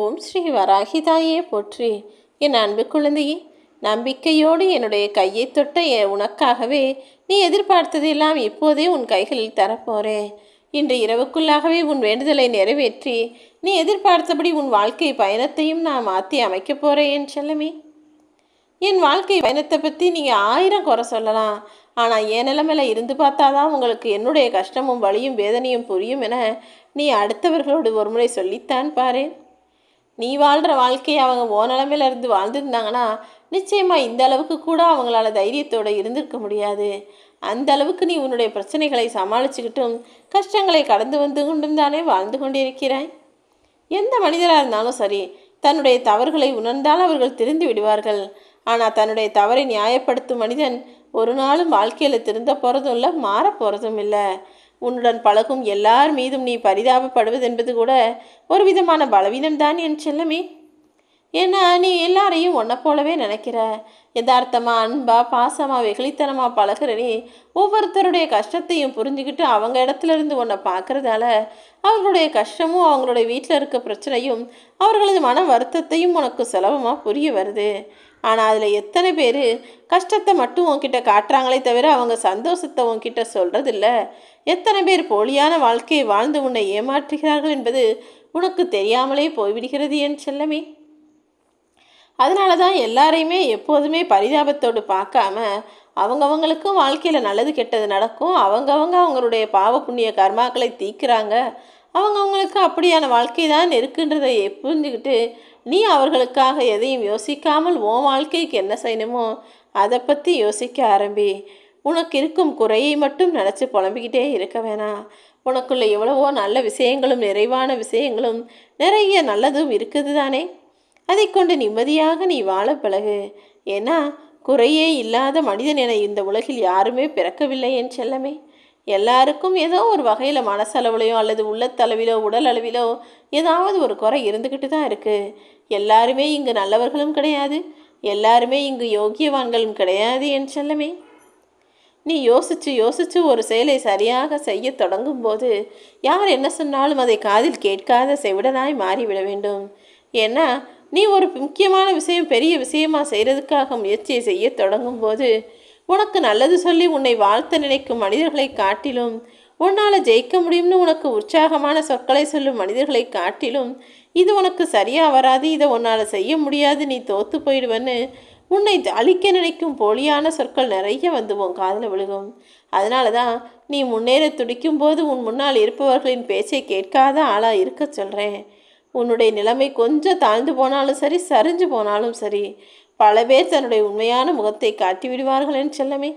ஓம் ஸ்ரீ வராகிதாயே போற்றி. என் அன்பு குழந்தையே, நம்பிக்கையோடு என்னுடைய கையை தொட்ட உனக்காகவே நீ எதிர்பார்த்ததெல்லாம் இப்போதே உன் கைகளில் தரப்போறேன். இன்று இரவுக்குள்ளாகவே உன் வேண்டுதலை நிறைவேற்றி நீ எதிர்பார்த்தபடி உன் வாழ்க்கை பயணத்தையும் நான் மாற்றி அமைக்கப் போறேன் என் செல்லமே. என் வாழ்க்கை பயணத்தை பற்றி நீங்கள் 1000 குறை சொல்லலாம், ஆனால் என் நிலைமையில் இருந்து பார்த்தாதான் உங்களுக்கு என்னுடைய கஷ்டமும் வலியும் வேதனையும் புரியும் என நீ அடுத்தவர்களோடு ஒரு முறை சொல்லித்தான் பாரு. நீ வாழ்கிற வாழ்க்கையை அவங்க ஓ நிலமையில இருந்து வாழ்ந்துருந்தாங்கன்னா நிச்சயமாக இந்த அளவுக்கு கூட அவங்களால தைரியத்தோடு இருந்திருக்க முடியாது. அந்த அளவுக்கு நீ உன்னுடைய பிரச்சனைகளை சமாளிச்சுக்கிட்டும் கஷ்டங்களை கடந்து வந்து கொண்டும் தானே வாழ்ந்து கொண்டிருக்கிறாய். எந்த மனிதராக இருந்தாலும் சரி, தன்னுடைய தவறுகளை உணர்ந்தால் அவர்கள் திருந்து விடுவார்கள். ஆனால் தன்னுடைய தவறை நியாயப்படுத்தும் மனிதன் ஒரு நாளும் வாழ்க்கையில் திருந்த போகிறதும் இல்லை, மாற போகிறதும் இல்லை. உன்னுடன் பழகும் எல்லார் மீதும் நீ பரிதாபப்படுவது என்பது கூட ஒரு விதமான பலவீனம்தான் என் செல்லமே. ஏன்னா நீ எல்லாரையும் ஒன்றை போலவே நினைக்கிற. யதார்த்தமாக அன்பா பாசமாக வெகுளித்தனமாக பழகிற நீ ஒவ்வொருத்தருடைய கஷ்டத்தையும் புரிஞ்சுக்கிட்டு அவங்க இடத்துல இருந்து உன்னை பார்க்குறதால அவர்களுடைய கஷ்டமும் அவங்களுடைய வீட்டில் இருக்க பிரச்சனையும் அவர்களது மன வருத்தத்தையும் உனக்கு சுலபமாக புரிய வருது. ஆனால் அதில் எத்தனை பேர் கஷ்டத்தை மட்டும் உன்கிட்ட காட்டுறாங்களே தவிர அவங்க சந்தோஷத்தை உன்கிட்ட சொல்கிறதில்ல. எத்தனை பேர் போலியான வாழ்க்கையை வாழ்ந்து உன்னை ஏமாற்றுகிறார்கள் என்பது உனக்கு தெரியாமலே போய்விடுகிறது என் செல்லமே. அதனால தான் எல்லாரையுமே எப்போதுமே பரிதாபத்தோடு பார்க்காம அவங்கவுங்களுக்கும் வாழ்க்கையில் நல்லது கெட்டது நடக்கும், அவங்களுடைய பாவ புண்ணிய கர்மாக்களை தீர்க்குறாங்க, அவங்கவுங்களுக்கு அப்படியான வாழ்க்கை தான் இருக்குன்றதை புரிஞ்சுக்கிட்டு நீ அவர்களுக்காக எதையும் யோசிக்காமல் உன் வாழ்க்கைக்கு என்ன செய்யணுமோ அதை பற்றி யோசிக்க ஆரம்பி. உனக்கு இருக்கும் குறையை மட்டும் நினச்சி புலம்பிக்கிட்டே இருக்க வேணாம். உனக்குள்ள எவ்வளவோ நல்ல விஷயங்களும் நிறைவான விஷயங்களும் நிறைய நல்லதும் இருக்குது தானே. அதை கொண்டு நிம்மதியாக நீ வாழ பழகு. ஏன்னா குறையே இல்லாத மனிதன் என இந்த உலகில் யாருமே பிறக்கவில்லை என் செல்லமே. எல்லாருக்கும் ஏதோ ஒரு வகையில் மனசளவிலையோ அல்லது உள்ளத்தளவிலோ உடல் அளவிலோ ஏதாவது ஒரு குறை இருந்துக்கிட்டு தான் இருக்குது. எல்லாருமே இங்கு நல்லவர்களும் கிடையாது, எல்லாருமே இங்கு யோகியவான்களும் கிடையாது என் செல்லமே. நீ யோசித்து யோசித்து ஒரு செயலை சரியாக செய்ய தொடங்கும் போது யார் என்ன சொன்னாலும் அதை காதில் கேட்காத செவிடனாய் மாறிவிட வேண்டும். ஏன்னா நீ ஒரு முக்கியமான விஷயம் பெரிய விஷயமாக செய்கிறதுக்காக முயற்சியை செய்ய தொடங்கும் போது உனக்கு நல்லது சொல்லி உன்னை வாழ்த்த நினைக்கும் மனிதர்களை காட்டிலும், உன்னால் ஜெயிக்க முடியும்னு உனக்கு உற்சாகமான சொற்களை சொல்லும் மனிதர்களை காட்டிலும் இது உனக்கு சரியாக வராது, இதை உன்னால் செய்ய முடியாது, நீ தோற்று போயிடுவேன்னு உன்னை அழிக்க நினைக்கும் போலியான சொற்கள் நிறைய வந்து உன் காதில் விழுகும். அதனால தான் நீ முன்னேற துடிக்கும் போது உன் முன்னால் இருப்பவர்களின் பேச்சை கேட்காத ஆளாக இருக்க சொல்கிறேன். உன்னுடைய நிலைமை கொஞ்சம் தாழ்ந்து போனாலும் சரி, சரிஞ்சு போனாலும் சரி, பல பேர் தன்னுடைய உண்மையான முகத்தை காட்டி விடுவார்களேன்னு செல்லமே.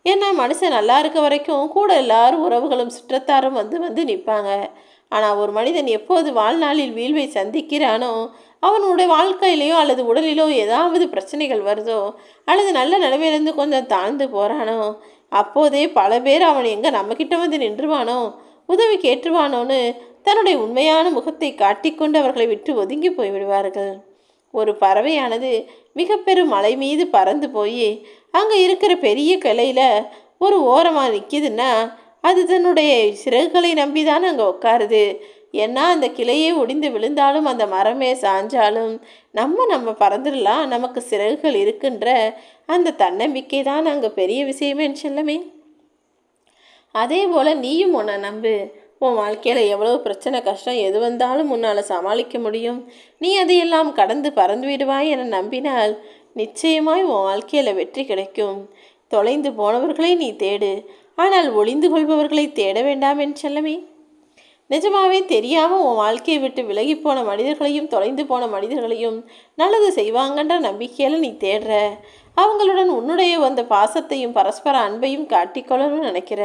ஏன்னா மனுஷன் நல்லா இருக்க வரைக்கும் கூட எல்லாரும் உறவுகளும் சுற்றத்தாரும் வந்து வந்து நிற்பாங்க. ஆனால் ஒரு மனிதன் எப்போது வாழ்நாளில் வீழ்வை சந்திக்கிறானோ, அவனுடைய வாழ்க்கையிலையோ அல்லது உடலிலோ ஏதாவது பிரச்சனைகள் வருதோ அல்லது நல்ல நிலைமையிலேருந்து கொஞ்சம் தாழ்ந்து போகிறானோ, அப்போதே பல பேர் அவன் எங்கே நம்மக்கிட்ட வந்து நின்றுவானோ உதவி கேட்டுருவானோன்னு தன்னுடைய உண்மையான முகத்தை காட்டிக்கொண்டு அவர்களை விட்டு ஒதுங்கி போய்விடுவார்கள். ஒரு பறவையானது மிக பெரும் மலை மீது பறந்து போய் அங்கே இருக்கிற பெரிய கிளையில் ஒரு ஓரமாக நிற்கிதுன்னா அது தன்னுடைய சிறகுகளை நம்பி தான் அங்கே உட்காருது. ஏன்னா அந்த கிளையே ஒடிந்து விழுந்தாலும் அந்த மரமே சாஞ்சாலும் நம்ம பறந்துடலாம், நமக்கு சிறகுகள் இருக்குன்ற அந்த தன்னம்பிக்கை தான் அங்கே பெரிய விஷயமே செல்லமே. அதே போல் நீயும் உன்னை நம்பு. உன் வாழ்க்கையில் எவ்வளோ பிரச்சனை கஷ்டம் எது வந்தாலும் உன்னால் சமாளிக்க முடியும். நீ அதையெல்லாம் கடந்து பறந்து விடுவாய் என நம்பினால் நிச்சயமாய் உன் வாழ்க்கையில் வெற்றி கிடைக்கும். தொலைந்து போனவர்களை நீ தேடு, ஆனால் ஒளிந்து கொள்பவர்களை தேட வேண்டாம் என் செல்லமே. நிஜமாவே தெரியாமல் உன் வாழ்க்கையை விட்டு விலகி போன மனிதர்களையும் தொலைந்து போன மனிதர்களையும் நல்லது செய்வாங்கன்ற நம்பிக்கையில் நீ தேடுற. அவங்களுடன் உன்னுடைய அந்த பாசத்தையும் பரஸ்பர அன்பையும் காட்டிக்கொள்ளணும்னு நினைக்கிற.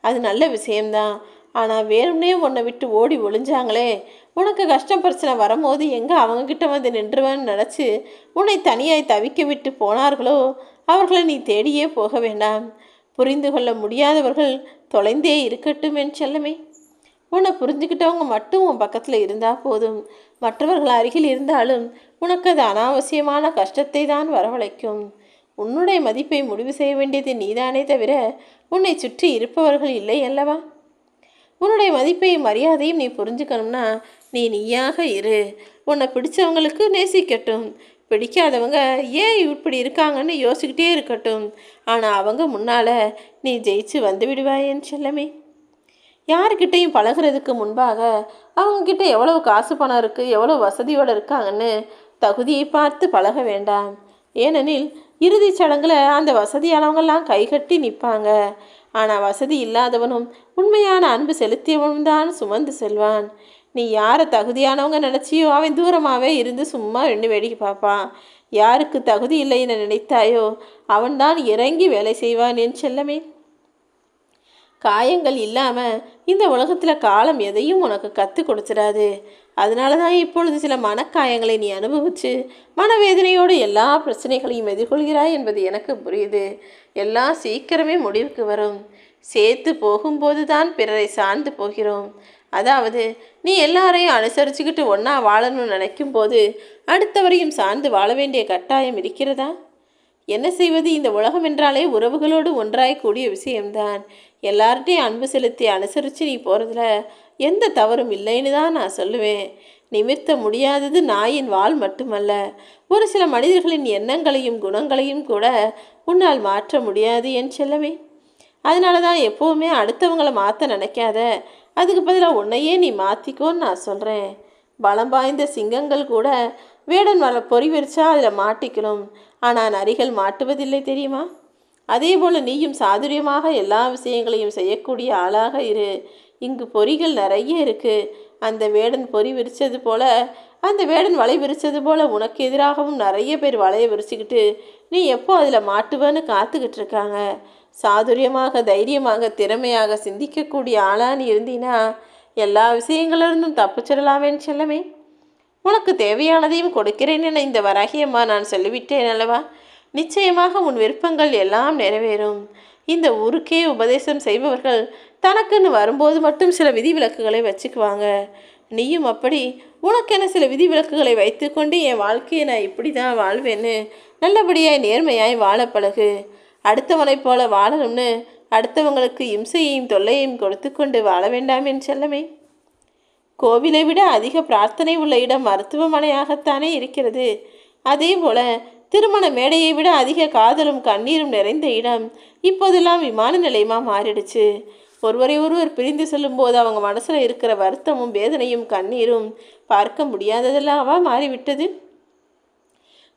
அது நல்ல விஷயம்தான். ஆனால் வேணும்னே உன்னை விட்டு ஓடி ஒளிஞ்சாங்களே, உனக்கு கஷ்டம் பிரச்சனை வரும்போது எங்கே அவங்கக்கிட்ட வந்து நின்றுவேன்னு நினச்சி உன்னை தனியாய் தவிக்க விட்டு போனார்களோ அவர்களை நீ தேடியே போக வேண்டாம். புரிந்து கொள்ள முடியாதவர்கள் தொலைந்தே இருக்கட்டும் என் செல்லமே. உன்னை புரிஞ்சுக்கிட்டவங்க மட்டும் உன் பக்கத்தில் இருந்தால் போதும். மற்றவர்கள் அருகில் இருந்தாலும் உனக்கு அது அனாவசியமான கஷ்டத்தை தான் வரவழைக்கும். உன்னுடைய மதிப்பை முடிவு செய்ய வேண்டியது நீதானே தவிர உன்னை சுற்றி இருப்பவர்கள் இல்லை அல்லவா. உன்னுடைய மதிப்பையும் மரியாதையும் நீ புரிஞ்சுக்கணும்னா நீயாக இரு. உன்னை பிடிச்சவங்களுக்கு நேசிக்கட்டும், பிடிக்காதவங்க ஏன் இப்படி இருக்காங்கன்னு யோசிக்கிட்டே இருக்கட்டும். ஆனால் அவங்க முன்னால் நீ ஜெயிச்சு வந்து விடுவாய் என் செல்லமே. யாருக்கிட்டையும் பழகிறதுக்கு முன்பாக அவங்கக்கிட்ட எவ்வளோ காசு பணம் இருக்குது, எவ்வளோ வசதியோடு இருக்காங்கன்னு தகுதியை பார்த்து பழக வேண்டாம். ஏனெனில் இறுதி சடங்கில் அந்த வசதியானவங்கெல்லாம் கைகட்டி நிற்பாங்க. ஆனால் வசதி இல்லாதவனும் உண்மையான அன்பு செலுத்தியவனும் தான் சுமந்து செல்வான். நீ யாரை தகுதியானவங்க நினச்சியோ அவன் தூரமாகவே இருந்து சும்மா ரெண்டு வேடிக்கை பார்ப்பான். யாருக்கு தகுதி இல்லைன்னு நினைத்தாயோ அவன்தான் இறங்கி வேலை செய்வான் என் செல்லமே. காயங்கள் இல்லாமல் இந்த உலகத்தில் காலம் எதையும் உனக்கு கற்றுக் கொடுத்துடாது. அதனால தான் இப்பொழுது சில மனக்காயங்களை நீ அனுபவித்து மனவேதனையோடு எல்லா பிரச்சனைகளையும் எதிர்கொள்கிறாய் என்பது எனக்கு புரியுது. எல்லாம் சீக்கிரமே முடிவுக்கு வரும். சேர்த்து போகும்போது தான் பிறரை சார்ந்து போகிறோம். அதாவது நீ எல்லாரையும் அனுசரிச்சுக்கிட்டு ஒன்றா வாழணும்னு நினைக்கும் போது அடுத்தவரையும் சார்ந்து வாழ வேண்டிய கட்டாயம் இருக்கிறதா? என்ன செய்வது? இந்த உலகம் என்றாலே உறவுகளோடு ஒன்றாய் கூடிய விஷயம்தான். எல்லார்ட்டையும் அன்பு செலுத்தி அனுசரித்து நீ போகிறதுல எந்த தவறும் இல்லைன்னு தான் நான் சொல்லுவேன். நிமிர்த்த முடியாதது நாயின் வால் மட்டுமல்ல, ஒரு சில மனிதர்களின் எண்ணங்களையும் குணங்களையும் கூட உன்னால் மாற்ற முடியாது என் செல்லமே. அதனால தான் எப்போவுமே அடுத்தவங்களை மாற்ற நினைக்காத, அதுக்கு பதிலாக உன்னையே நீ மாற்றிக்கோன்னு நான் சொல்கிறேன். பலம் வாய்ந்த சிங்கங்கள் கூட வேடன் பொறி விரிச்சா அதில் மாட்டிக்கணும், ஆனால் நரிகள் மாட்டுவதில்லை தெரியுமா? அதே போல் நீயும் சாதுரியமாக எல்லா விஷயங்களையும் செய்யக்கூடிய ஆளாக இரு. இங்கு பொறிகள் நிறைய இருக்குது. அந்த வேடன் பொறி விரித்தது போல், அந்த வேடன் வலை விரித்தது போல் உனக்கு எதிராகவும் நிறைய பேர் வலையை விரிச்சுக்கிட்டு நீ எப்போ அதில் மாட்டுவேன்னு காத்துக்கிட்டு இருக்காங்க. சாதுரியமாக, தைரியமாக, திறமையாக சிந்திக்கக்கூடிய ஆளான்னு இருந்தீன்னா எல்லா விஷயங்களிலிருந்தும் தப்பிச்சிடலாமேன்னு செல்லமே. உனக்கு தேவையானதையும் கொடுக்கிறேன் என இந்த வராகியம்மா நான் சொல்லிவிட்டேன் அல்லவா? நிச்சயமாக உன் விருப்பங்கள் எல்லாம் நிறைவேறும். இந்த ஊருக்கே உபதேசம் செய்பவர்கள் தனக்குன்னு வரும்போது மட்டும் சில விதிவிலக்குகளை வச்சுக்குவாங்க. நீயும் அப்படி உனக்கென சில விதிவிலக்குகளை வைத்து கொண்டு என் வாழ்க்கையை நான் இப்படி தான் வாழ்வேன்னு நல்லபடியாய் நேர்மையாய் வாழ பழகு. அடுத்தவனைப் போல வாழணும்னு அடுத்தவங்களுக்கு இம்சையையும் தொல்லையையும் கொடுத்து கொண்டு வாழ வேண்டாம் என் செல்லமே. கோவிலை விட அதிக பிரார்த்தனை உள்ள இடம் மருத்துவமனையாகத்தானே இருக்கிறது. அதே போல திருமண மேடையை விட அதிக காதலும் கண்ணீரும் நிறைந்த இடம் இப்போதெல்லாம் விமான நிலையமாக மாறிடுச்சு. ஒருவரை ஒருவர் பிரிந்து செல்லும்போது அவங்க மனசில் இருக்கிற வருத்தமும் வேதனையும் கண்ணீரும் பார்க்க முடியாததெல்லாவா மாறிவிட்டது.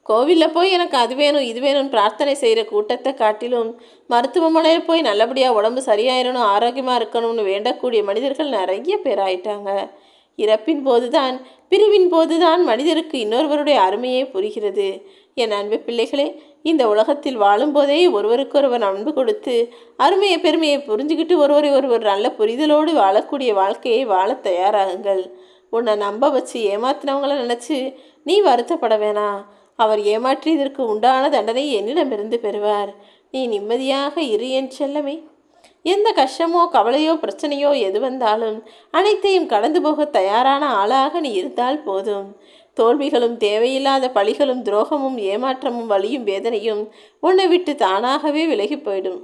கோவிலில் போய் எனக்கு அது வேணும் இது வேணும்னு பிரார்த்தனை செய்கிற கூட்டத்தை காட்டிலும் மருத்துவமனையில் போய் நல்லபடியாக உடம்பு சரியாயிடணும், ஆரோக்கியமாக இருக்கணும்னு வேண்டக்கூடிய மனிதர்கள் நிறைய பேர் ஆயிட்டாங்க. இறப்பின் போதுதான், பிரிவின் போதுதான் மனிதருக்கு இன்னொருவருடைய அருமையே புரிகிறது. என் அன்பு பிள்ளைகளே, இந்த உலகத்தில் வாழும்போதே ஒருவருக்கொருவர் அன்பு கொடுத்து அருமையை பெருமையை புரிஞ்சுக்கிட்டு ஒருவரை ஒருவர் நல்ல புரிதலோடு வாழக்கூடிய வாழ்க்கையை வாழ தயாராகுங்கள். உன்னை நம்ப வச்சு ஏமாத்தினவங்கள நினச்சி நீ வருத்தப்பட வேணாம். அவர் ஏமாற்றியதற்கு உண்டான தண்டனை என்னிடமிருந்து பெறுவார். நீ நிம்மதியாக இரு என் செல்லமே. எந்த கஷ்டமோ கவலையோ பிரச்சனையோ எது வந்தாலும் அனைத்தையும் கடந்து போக தயாரான ஆளாக நீ இருந்தால் போதும். தோல்விகளும் தேவையில்லாத பழிகளும் துரோகமும் ஏமாற்றமும் வலியும் வேதனையும் உன்னை விட்டு தானாகவே விலகி போயிடும்.